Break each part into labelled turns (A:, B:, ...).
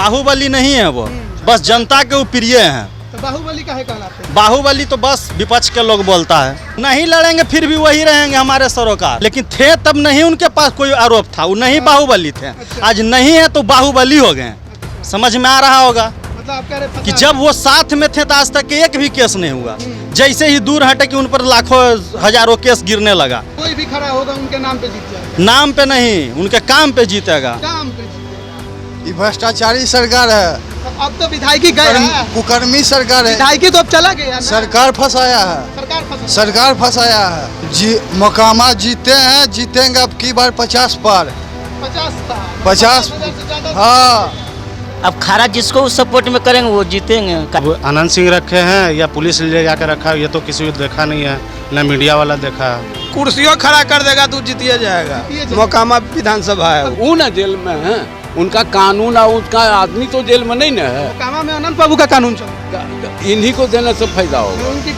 A: बाहुबली नहीं है वो, बस जनता के वो प्रिय हैं।
B: तो बाहुबली काहे कहलाते हैं?
A: बाहुबली तो बस विपक्ष के लोग बोलता है। नहीं लड़ेंगे फिर भी वही रहेंगे हमारे सरोकार, लेकिन थे तब नहीं उनके पास कोई आरोप था, वो नहीं बाहुबली थे। आज नहीं है तो बाहुबली हो गए। समझ में आ रहा होगा
B: मतलब आप कह रहे
A: कि जब वो साथ में थे तो आज तक एक भी केस नहीं हुआ। जैसे ही दूर हटे कि उन पर लाखों हजारों केस गिरने लगा।
B: कोई भी खड़ा होगा उनके नाम पे जीत जाएगा।
A: नाम पे नहीं, उनके काम पे जीतेगा।
B: काम पे जीतेगा।
C: ये भ्रष्टाचारी सरकार है,
B: अब तो विधायकी गए हैं।
C: कुकर्मी सरकार है,
B: विधायकी तो अब चला गया ना।
C: सरकार फंसाया है, सरकार फंसाया है। मोकामा जीते हैं, जीतेंगे अब की बार 50 पार 50। हाँ,
D: अब खारा जिसको सपोर्ट में करेंगे वो जीतेंगे।
E: आनंद सिंह रखे हैं या पुलिस ले जाकर रखा है, ये तो किसी को देखा नहीं है, न मीडिया वाला देखा है।
F: कुर्सियों खड़ा कर देगा तो जीतिए जाएगा। मोकामा विधानसभा है,
G: वो न जेल में है, उनका कानून और उसका आदमी तो जेल में नहीं न है।
B: मोकामा में अनंत बाबू का कानून चल,
G: इन्हीं को देने से फायदा होगा।
B: उनकी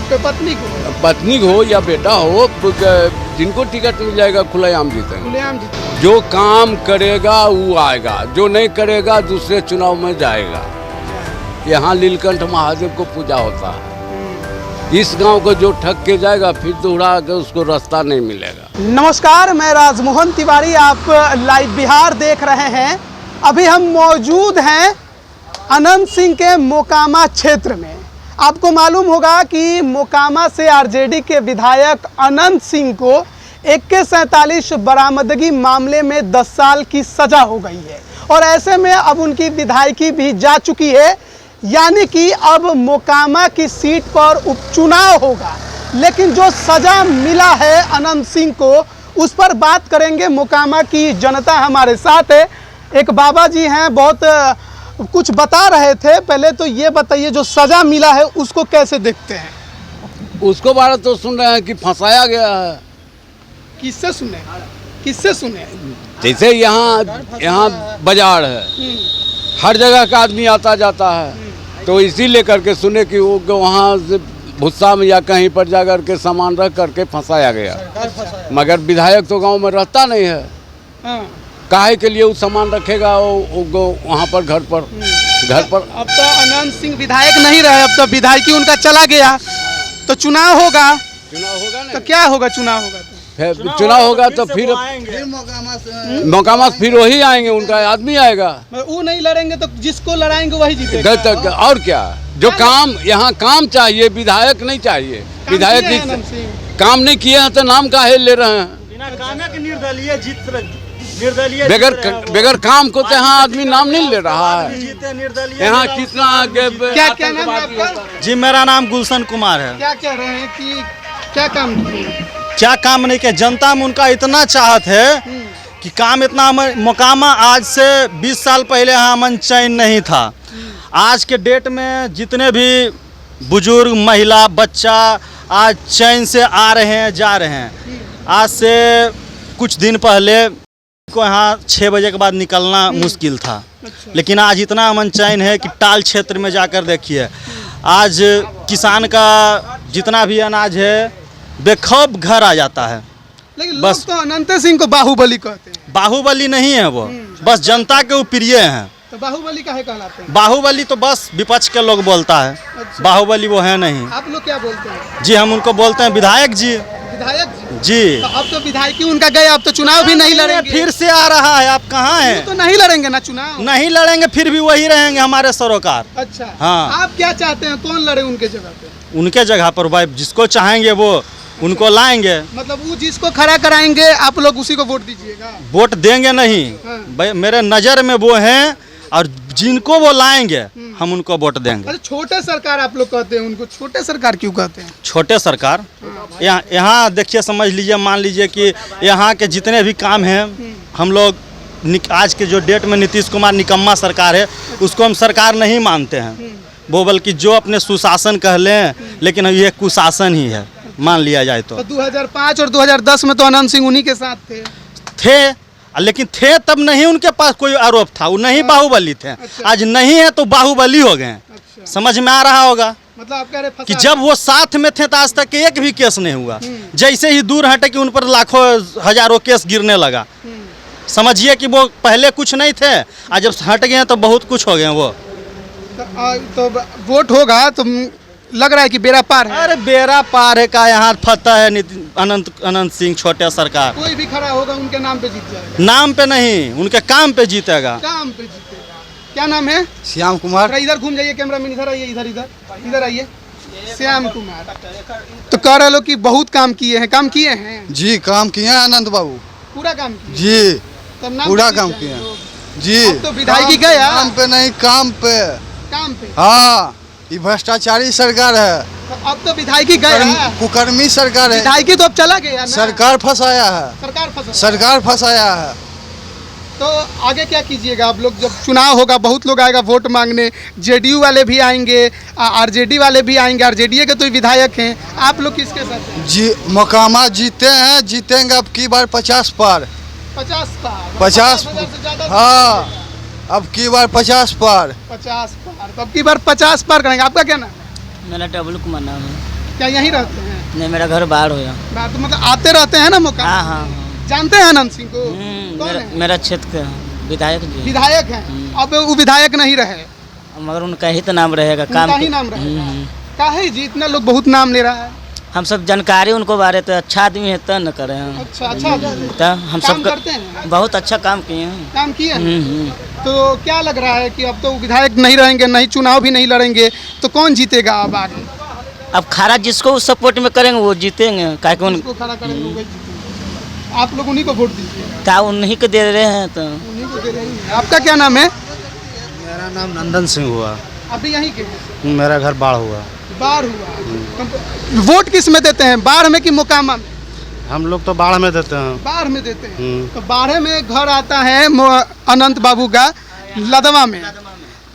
B: पत्नी को
G: या बेटा हो, जिनको टिकट मिल जाएगा खुलेआम जीतेंगे।
B: खुलेआम जीतेंगे।
G: जो काम करेगा वो आएगा, जो नहीं करेगा दूसरे चुनाव में जाएगा। यहाँ नीलकंठ महादेव को पूजा होता है। इस गांव को जो ठग के जाएगा फिर दोहरा के उसको रास्ता नहीं मिलेगा।
B: नमस्कार, मैं राजमोहन तिवारी, आप लाइव बिहार देख रहे हैं। अभी हम मौजूद हैं अनंत सिंह के मोकामा क्षेत्र में। आपको मालूम होगा कि मोकामा से आरजेडी के विधायक अनंत सिंह को AK-47 बरामदगी मामले में 10 साल की सजा हो गई है और ऐसे में अब उनकी विधायकी भी जा चुकी है, यानी कि अब मोकामा की सीट पर उपचुनाव होगा। लेकिन जो सजा मिला है अनंत सिंह को, उस पर बात करेंगे। मोकामा की जनता हमारे साथ है। एक बाबा जी हैं, बहुत कुछ बता रहे थे। पहले तो ये बताइए, जो सजा मिला है उसको कैसे देखते हैं?
G: उसको बारे तो सुन रहे हैं कि फंसाया गया है।
B: किससे सुने? किससे सुने?
G: जैसे यहाँ बाजार है, हर जगह का आदमी आता जाता है, तो इसी लेकर के सुने कि वो वहाँ से भुस्सा में या कहीं पर जाकर के सामान रख करके फंसाया गया। मगर विधायक तो गांव में रहता नहीं है। काहे के लिए वो सामान रखेगा वो वहाँ पर घर पर।
B: अब तो अनंत सिंह विधायक नहीं रहे, अब तो विधायकी उनका चला गया, तो चुनाव होगा। तो क्या होगा? चुनाव होगा तो
G: चुनाव होगा तो फिर मोकामा से फिर वही आएंगे, उनका आदमी आएगा।
B: वो नहीं लड़ेंगे तो जिसको लड़ाएंगे वही जीतेगा।
G: और क्या, जो काम यहाँ काम चाहिए, विधायक नहीं चाहिए। विधायक काम नहीं किए हैं तो नाम काहे ले रहे हैं? बगैर काम को तो यहाँ आदमी नाम नहीं ले रहा है। यहाँ कितना
B: क्या नाम है आपका?
A: जी, मेरा नाम गुलशन कुमार है।
B: क्या कह रहे हैं कि क्या काम किए?
A: क्या काम नहीं किया? जनता में उनका इतना चाहत है कि काम इतना। मोकामा आज से 20 साल पहले यहाँ अमन चैन नहीं था। आज के डेट में जितने भी बुजुर्ग, महिला, बच्चा आज चैन से आ रहे हैं, जा रहे हैं। आज से कुछ दिन पहले को यहाँ 6 बजे के बाद निकलना मुश्किल था, लेकिन आज इतना अमन चैन है कि टाल क्षेत्र में जाकर देखिए। आज किसान का जितना भी अनाज है बेखौफ घर आ जाता है।
B: लेकिन बस तो अनंत सिंह को बाहुबली कहते हैं।
A: बाहुबली नहीं है वो, बस जनता के वो प्रिय हैं।
B: तो बाहुबली काहे कहलाते हैं?
A: बाहुबली तो बस विपक्ष के लोग बोलता है। बाहुबली वो है नहीं।
B: आप लोग क्या बोलते हैं?
A: जी, हम उनको बोलते हैं विधायक जी।
B: विधायक
A: जी।
B: तो अब तो विधायकी उनका गया, अब तो चुनाव भी नहीं लड़ेंगे।
A: फिर से आ रहा है। आप कहाँ हैं?
B: तो नहीं लड़ेंगे ना चुनाव।
A: नहीं लड़ेंगे फिर भी वही रहेंगे हमारे सरोकार।
B: अच्छा,
A: हाँ।
B: आप क्या चाहते हैं, कौन लड़े उनके जगह पे?
A: उनके जगह पर भाई जिसको चाहेंगे वो उनको लाएंगे।
B: मतलब वो जिसको खड़ा कराएंगे आप लोग उसी को वोट दीजिएगा?
A: वोट देंगे नहीं, मेरे नज़र में वो हैं, और जिनको वो लाएंगे हम उनको वोट देंगे।
B: अरे छोटे सरकार आप लोग कहते हैं, उनको छोटे सरकार क्यों कहते हैं?
A: छोटे सरकार यहाँ देखिए, समझ लीजिए, मान लीजिए कि यहाँ के जितने भी काम हैं हम लोग आज के जो डेट में नीतीश कुमार निकम्मा सरकार है उसको हम सरकार नहीं मानते हैं वो, बल्कि जो अपने सुशासन कह लें, लेकिन ये कुशासन ही है मान लिया जाए तो
B: 2005 और 2010 में तो अनंत सिंह उन्हीं के साथ थे,
A: लेकिन थे तब नहीं उनके पास कोई आरोप था, वो नहीं बाहुबली थे। आज नहीं है तो बाहुबली हो गए। समझ में आ रहा होगा
B: मतलब आप कह रहे
A: कि जब वो साथ में थे तो आज तक एक भी केस नहीं हुआ। जैसे ही दूर हटे कि उन पर लाखों हजारों केस गिरने लगा। समझिए कि वो पहले कुछ नहीं थे, आज जब हट गए हैं तो बहुत कुछ हो गए हैं वो।
B: तो वोट होगा तो लग रहा है कि बेड़ा पार है।
A: अरे बेड़ा पार है का, यहाँ फतह है अनंत सिंह छोटे सरकार।
B: कोई भी खड़ा होगा उनके नाम पे जीत जाएगा।
A: नाम पे नहीं, उनके काम पे जीतेगा।
B: काम पे जीतेगा। क्या नाम है?
C: श्याम कुमार।
B: जरा इधर घूम जाइए, कैमरा मैन इधर आइए, इधर इधर इधर आइए। श्याम कुमार तो कह रहे लो कि बहुत काम किए हैं। काम किए हैं
C: जी, काम किए हैं आनंद बाबू।
B: पूरा काम किए
C: जी,
B: तब नाम
C: पूरा
B: पे
C: काम
B: जीत
C: किए
B: जाए
C: हैं।
B: लोग।
C: जी,
B: अब तो विधायकी
C: काम-
B: गया।
C: काम पे नहीं, काम पे।
B: काम पे
C: हाँ, ये भ्रष्टाचारी सरकार है,
B: तो अब तो विधायकी गया।
C: कुकर्मी सरकार है।
B: विधायकी तो अब चला गया ना।
C: सरकार फंसाया है,
B: सरकार फंसा।
C: सरकार फंसाया है।
B: तो आगे क्या कीजिएगा आप लोग? जब चुनाव होगा बहुत लोग आएगा वोट मांगने, जेडीयू वाले भी आएंगे, आरजेडी वाले भी आएंगे। आरजेडी के तो विधायक हैं, आप लोग किसके साथ हैं?
C: जी, मोकामा जीते हैं, जीतेंगे अब की बार 50 पार।
B: 50 पार।
C: 50
B: से ज्यादा।
C: हाँ, अब की बार 50 पार।
B: 50 पार। तो अब की बार 50 पार करेंगे। आपका क्या नाम है?
D: मेरा डबल कुमार नाम है।
B: क्या यहीं रहते हैं?
D: नहीं, मेरा घर बाहर हो गया।
B: बात तो मतलब आते रहते हैं ना मोकामा।
D: हाँ हाँ हाँ।
B: जानते हैं अनंत सिंह को? कौन
D: मेरा,
B: है?
D: मेरा क्षेत्र के विधायक जी।
B: विधायक हैं। अब वो विधायक नहीं रहे,
D: मगर उनका ही तो नाम रहेगा। काम
B: उनका ही नाम रहेगा। काहे जी इतना लोग बहुत नाम ले रहा है?
D: हम सब जानकारी उनको बारे तो अच्छा आदमी है तो न करे हैं।
B: अच्छा अच्छा।
D: तो हम
B: काम
D: सब
B: करते हैं?
D: बहुत अच्छा काम किए हैं।
B: काम किए हैं? तो क्या लग रहा है कि अब तो विधायक नहीं रहेंगे, नहीं चुनाव भी नहीं लड़ेंगे, तो कौन जीतेगा अब आगे?
D: अब खारा जिसको सपोर्ट में करेंगे वो जीतेंगे। काहे कि
B: जिसको खड़ा करेंगे वही जीतेगा। आप लोग उन्हीं को वोट दीजिए।
D: क्या उन्हीं को दे रहे हैं तो।
B: उन्हीं को दे रहे हैं। आपका क्या नाम है?
E: मेरा नाम नंदन सिंह हुआ।
B: अभी यहीं के हैं?
E: मेरा घर बाढ़ हुआ।
B: बाढ़ हुआ। वोट किस में देते हैं, बाढ़ में कि मोकामा में?
E: हम लोग तो बाढ़ में देते हैं।
B: बाढ़ में देते हैं। तो बाढ़ में घर आता है अनंत बाबू का लदवा में।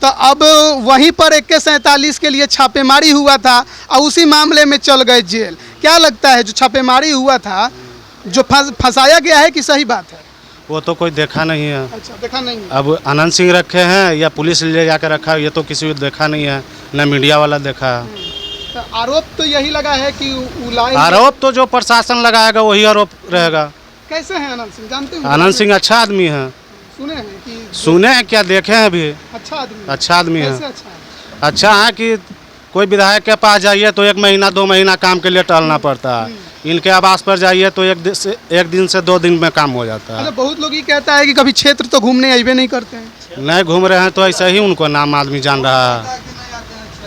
B: तो अब वहीं पर AK-47 के लिए छापेमारी हुआ था और उसी मामले में चल गए जेल। क्या लगता है जो छापेमारी हुआ था, जो फंसाया गया है कि सही बात है?
E: वो तो कोई देखा नहीं है।
B: अच्छा, देखा नहीं है।
E: अब अनंत सिंह रखे हैं या पुलिस ले जाकर रखा है, ये तो किसी को देखा नहीं है, न मीडिया वाला देखा है।
B: तो आरोप तो यही लगा है कि
E: आरोप तो जो प्रशासन लगाएगा वही आरोप रहेगा।
B: कैसे हैं अनंत सिंह, जानते हो?
E: अनंत सिंह अच्छा आदमी है।
B: सुने हैं कि
E: सुने हैं क्या, देखे हैं अभी।
B: अच्छा आदमी?
E: अच्छा आदमी है।
B: कैसे अच्छा है?
E: अच्छा है कि कोई विधायक के पास जाइए तो 1 महीना 2 महीना काम के लिए टहलना पड़ता है। इनके आवास पर जाइए तो एक दिन से 2 दिन में काम हो जाता है।
B: मतलब बहुत लोग ये कहता है कि कभी क्षेत्र तो घूमने अइबे नहीं करते हैं।
E: नहीं घूम रहे हैं तो ऐसा ही उनको नाम आदमी जान रहा है।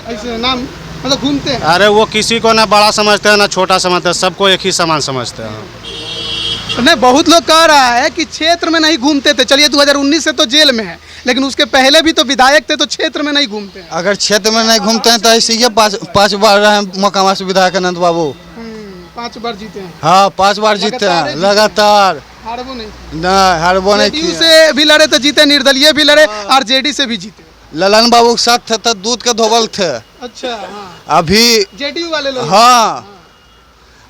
B: ऐसे नाम मतलब घूमते हैं।
E: अरे वो किसी को ना बड़ा समझते हैं ना छोटा समझते हैं, सबको एक ही समान समझते हैं।
B: नहीं, बहुत लोग कह रहा है कि क्षेत्र में नहीं घूमते थे। चलिए 2019 से तो जेल में है, लेकिन उसके पहले भी तो विधायक थे, तो क्षेत्र में नहीं घूमते हैं।
C: अगर क्षेत्र में नहीं घूमते हैं तो ऐसे ही 5 बार रहे मोकामा से विधायक अनंत बाबू।
B: 5 बार जीते हैं।
C: हाँ, 5 बार जीते हैं लगातार।
B: हारबो नहीं।
C: हारबो नहीं
B: जेडीयू
C: किए।
B: से भी लड़े तो जीते, निर्दलीय भी लड़े और जेडी से भी जीते।
C: ललन बाबू के साथ थे तो दूध के धोबल थे।
B: अच्छा हाँ।
C: अभी
B: जेडीयू वाले लोग।
C: हाँ,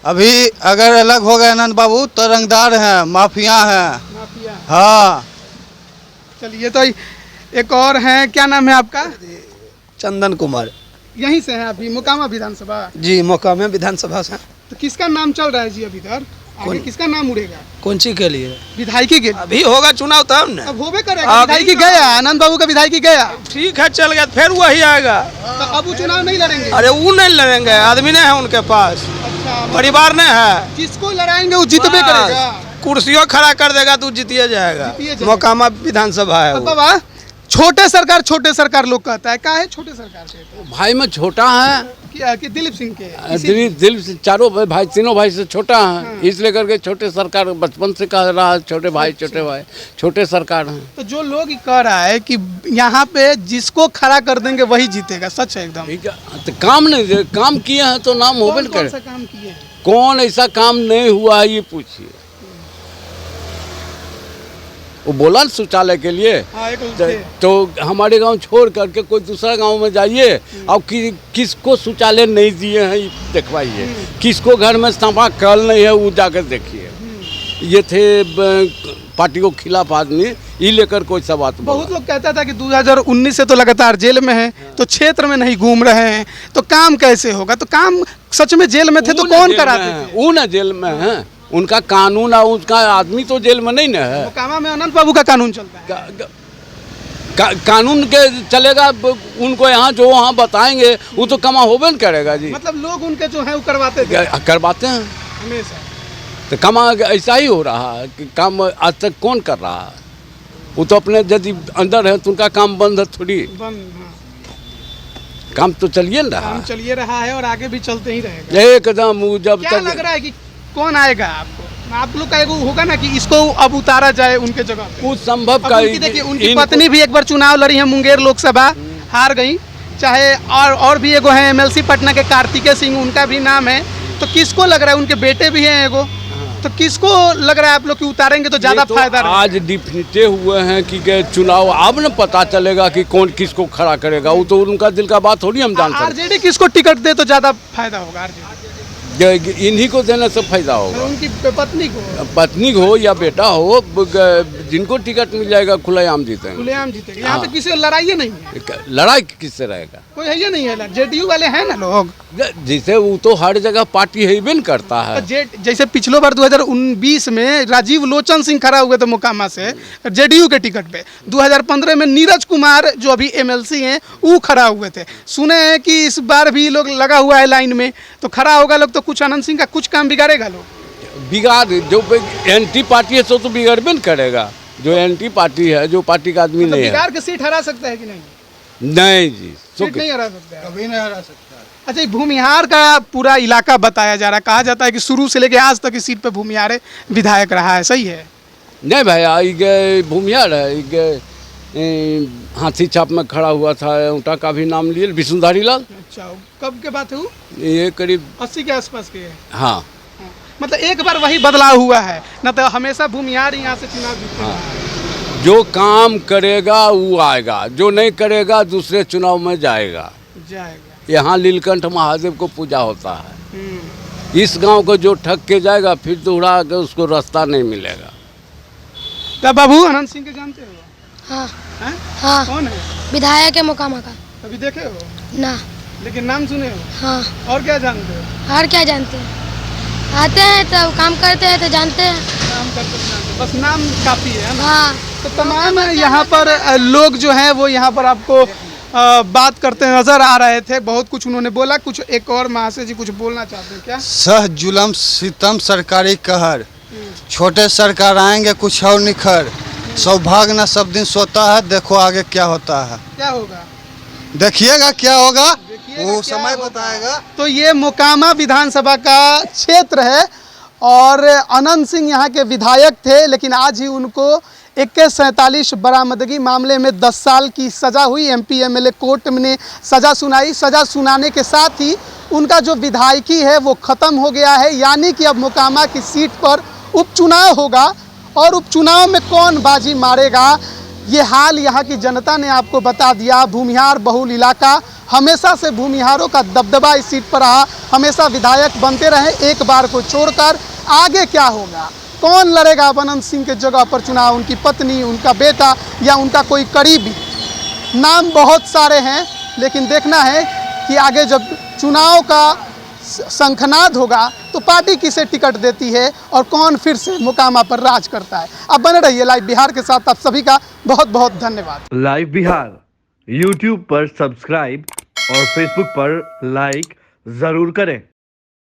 C: अभी अगर अलग हो गए अनंत बाबू तो रंगदार हैं, माफिया हैं।
B: माफिया।
C: हाँ,
B: चलिए तो एक और हैं, क्या नाम है आपका?
F: चंदन कुमार
B: यहीं से हैं अभी, मोकामा विधानसभा?
F: जी, मोकामा विधानसभा से।
B: तो किसका नाम चल रहा है जी अभी इधर? आगे किसका नाम उड़ेगा?
F: कौन सी के लिए?
B: विधायकी के।
F: अभी होगा चुनाव तब न।
B: अब होबे करेगा। विधायकी गया, आनंद बाबू का विधायकी गया।
F: ठीक है, चल गया फिर वही आएगा।
B: तो अब वो चुनाव नहीं लड़ेंगे?
F: अरे वो नहीं लड़ेंगे, आदमी नहीं है उनके पास,
B: अच्छा,
F: परिवार नहीं है।
B: जिसको लड़ाएंगे वो जीतबे करेगा।
F: कुर्सियों खड़ा कर देगा तो जीतिए जाएगा।
B: जीतिए जाएगा।
F: मोकामा विधानसभा है
B: तो
F: वो।
B: बाबा छोटे सरकार लोग कहता है। काहे छोटे सरकार कहते हैं?
G: भाई में छोटा है,
B: कि दिलीप सिंह के
G: दिल से चारों भाई, तीनों भाई से छोटा है, इसलिए करके छोटे सरकार बचपन से कह रहा है छोटे भाई छोटे सरकार हैं।
B: तो जो लोग कह रहा है कि यहाँ पे जिसको खड़ा कर देंगे वही जीतेगा, सच है एकदम?
G: ठीक है, तो काम नहीं काम किए हैं तो नाम होबे
B: कौन
G: करे।
B: सा काम किए हैं?
G: कौन ऐसा काम नहीं हुआ है ये पूछिए। वो बोला न शौचालय के लिए।
B: हाँ, एक
G: तो हमारे गांव छोड़ करके कोई दूसरा गांव में जाइए और किसको शौचालय नहीं दिए हैं ये देखवाइए, किसको घर में सफा कल नहीं है वो जाकर देखिए। ये थे पार्टी को खिलाफ आदमी, ये लेकर कोई सा बात।
B: बहुत लोग कहता था कि 2019 से तो लगातार जेल में है, तो क्षेत्र में नहीं घूम रहे हैं, तो काम कैसे होगा? तो काम सच में जेल में थे तो कौन कराते थे?
G: वो ना जेल में है, उनका कानून और उसका आदमी तो जेल में नहीं ना है।
B: मोकामा में अनंत बाबू का कानून चलता है।
G: कानून के चलेगा, उनको यहाँ जो वहाँ बताएंगे वो तो कमा होबे न करेगा जी।
B: मतलब लोग उनके जो है वो करवाते थे
G: करवाते हैं
B: हमेशा।
G: तो कमा ऐसा ही हो रहा है कि काम आज तक कौन कर रहा है? वो तो अपने यदि अंदर है तो उनका काम बंद है थोड़ी,
B: बंद, हाँ।
G: काम तो चलिए न रहा
B: काम
G: है
B: चलिए रहा है और आगे भी चलते ही रहेगा।
G: एकदम। वो जब
B: क्या लग
G: तक
B: रहा है कि कौन आएगा आपको? आप लोग का एगो होगा ना कि इसको अब उतारा जाए उनके जगह पे।
G: वो संभव
B: अब
G: का
B: उनकी देखिए, उनकी पत्नी भी एक बार चुनाव लड़ी है मुंगेर लोकसभा, हार गई। चाहे और भी एगो है एमएलसी पटना के कार्तिकेय सिंह, उनका भी नाम है। तो किसको लग रहा है, उनके बेटे भी हैं एगो, तो किसको लग रहा है आप लोग कि उतारेंगे तो ज्यादा
G: तो
B: फायदा रहेगा?
G: आज डिफिनिटे हुए हैं कि चुनाव अब न पता चलेगा कि कौन किसको खड़ा करेगा। वो तो उनका दिल का बात थोड़ी हम जान सकते
B: आरजेडी किसको टिकट दे तो ज्यादा फायदा होगा? आरजेडी
G: हैं। इन्हीं को देने से फायदा होगा।
B: उनकी पत्नी को,
G: पत्नी हो या बेटा हो, जिनको टिकट मिल जाएगा खुलेआम जीतेंगे।
B: खुलेआम जीतेंगे। यहाँ तो किसी से लड़ाई नहीं है,
G: लड़ाई किससे रहेगा?
B: कोई है ही नहीं है। जेडीयू वाले हैं ना लोग,
G: जिसे वो तो हर जगह पार्टी है न करता है।
B: जैसे पिछलो बार 2019 में राजीव लोचन सिंह खड़ा हुए थे मोकामा से जेडीयू के टिकट पे। 2015 में नीरज कुमार जो अभी एमएलसी हैं वो खड़ा हुए थे। सुने हैं कि इस बार भी लोग लगा हुआ है लाइन में, तो खड़ा होगा लोग तो कुछ अनंत सिंह का कुछ काम बिगाड़ेगा लोग।
G: बिगाड़ जो एंटी पार्टी है सो तो बिगड़बे न करेगा। जो एंटी पार्टी है, जो पार्टी का आदमी नहीं है,
B: बिगाड़ के सीट हरा सकता है कि नहीं?
G: नहीं जी,
B: सीट नहीं हरा सकता है,
C: कभी नहीं हरा सकता।
B: अच्छा, ये भूमिहार का पूरा इलाका बताया जा रहा है, कहा जाता है कि शुरू से लेकर आज तक इस सीट पे भूमिहार विधायक रहा है, सही है?
G: नहीं भैया, भूमिहार है। हाथी छाप में खड़ा हुआ था, उनका का भी नाम लिए विष्णुधारी लाल।
B: अच्छा, कब के बात है वो?
G: ये करीब
B: 80 के आसपास के है।
G: हाँ,
B: मतलब एक बार वही बदलाव हुआ है ना, तो हमेशा भूमिहार यहाँ से चुनाव जीतता है।
G: जो काम करेगा वो आएगा, जो नहीं करेगा दूसरे चुनाव में जाएगा। यहाँ नीलकंठ महादेव को पूजा होता है। इस गांव को जो ठग के जाएगा फिर दोहरा के उसको रास्ता नहीं मिलेगा।
B: क्या बाबू अनंत सिंह के जानते हो?
H: हाँ
B: हैं?
H: हाँ,
B: कौन है?
H: विधायक है मोकामा का।
B: कभी देखे हो?
H: ना।
B: लेकिन नाम सुने हो?
H: हाँ।
B: और क्या जानते हो?
H: और क्या जानते हैं? आते हैं तो काम करते हैं तो जानते हैं।
B: काम करते तो जानते, बस नाम काफ़ी है ना?
H: हाँ।
B: तो तमाम यहाँ पर लोग जो हैं वो यहाँ पर आपको बात करते नजर आ रहे थे। बहुत कुछ उन्होंने बोला। कुछ एक और महाशय जी कुछ बोलना चाहते हैं क्या?
C: सह जुलम सितम सरकारी कहर, छोटे सरकार आएंगे कुछ और निखर, सौभाग्य न सब दिन सोता है, देखो आगे क्या होता है।
B: क्या होगा?
C: देखिएगा क्या होगा,
B: देखिएगा
C: वो
B: क्या
C: समय
B: होगा।
C: बताएगा।
B: तो ये मोकामा विधानसभा का क्षेत्र है और अनंत सिंह यहाँ के विधायक थे, लेकिन आज ही उनको 2147 बरामदगी मामले में 10 साल की सज़ा हुई। एमपी एमएलए कोर्ट ने सज़ा सुनाई। सज़ा सुनाने के साथ ही उनका जो विधायकी है वो ख़त्म हो गया है, यानी कि अब मोकामा की सीट पर उपचुनाव होगा और उपचुनाव में कौन बाजी मारेगा ये हाल यहाँ की जनता ने आपको बता दिया। भूमिहार बहुल इलाका, हमेशा से भूमिहारों का दबदबा इस सीट पर रहा, हमेशा विधायक बनते रहे एक बार को छोड़कर। आगे क्या होगा, कौन लड़ेगा अब अनंत सिंह के जगह पर चुनाव? उनकी पत्नी, उनका बेटा या उनका कोई करीबी? नाम बहुत सारे हैं, लेकिन देखना है कि आगे जब चुनाव का शंखनाद होगा तो पार्टी किसे टिकट देती है और कौन फिर से मोकामा पर राज करता है। अब बने रहिए लाइव बिहार के साथ। आप सभी का बहुत बहुत धन्यवाद।
I: लाइव बिहार YouTube पर सब्सक्राइब और Facebook पर लाइक ज़रूर करें।